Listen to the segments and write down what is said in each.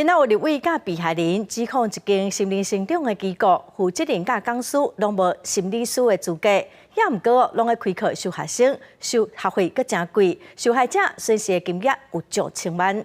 今仔有立委甲被害人指控一间心理成长的机构负责人甲讲师拢无心理师的资格，也毋过拢会开课收学生，收学费阁真贵，受害者损失的金额有上千万。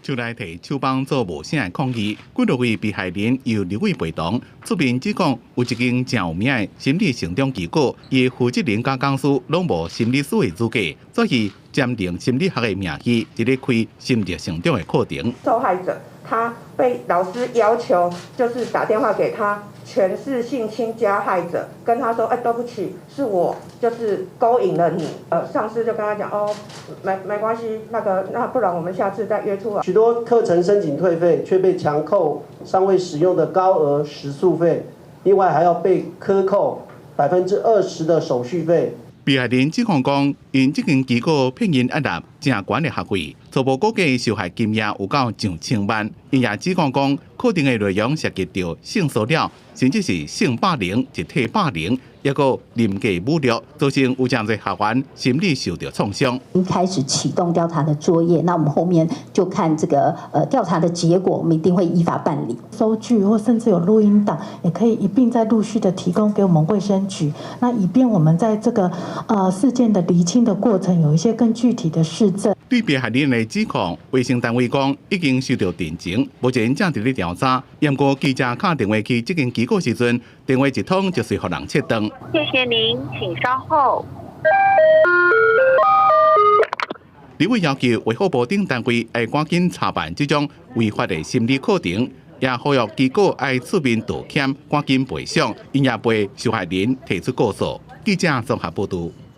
就来提手帮做无声的抗议，几多位被害人由立委陪同出面指控，有一间真有名的心理成长机构，伊负责人甲讲师拢无心理师的资格，所以鉴定心理学的名义，一个开心理成长的课程。受害者他被老师要求，就是打电话给他诠释性侵加害者，跟他说：“对不起，是我就是勾引了你。”上司就跟他讲：“哦，没关系，那不然我们下次再约出来。”许多课程申请退费，却被强扣尚未使用的高额时速费，另外还要被克扣20%的手续费。被害人指控讲，因这间机构骗因押纳正悬的学费，初步估计受害金额有到上千万。因也指控讲，课程的内容涉及到性骚扰，甚至是性霸凌、集体霸凌，也个廉价侮辱，造成有真侪学员心理受到创伤。开始启动调查的作业，那我们后面就看这个调查的结果，我们一定会依法办理。收据或甚至有录音档，也可以一并再陆续的提供给我们卫生局，那以便我们在这个事件的厘清的过程，有一些更具体的事证。对被害人的指控，卫生单位讲已经收到定情，目前正伫咧调查。不过记者打电话去这间机构时阵，电话一通就是互人切断。谢谢您，请稍后。立委要求卫福部等单位要赶紧查办这种违法的心理课程，也呼吁机构要出面道歉，赶紧赔偿，因也被受害人提出告诉。记者综合报道。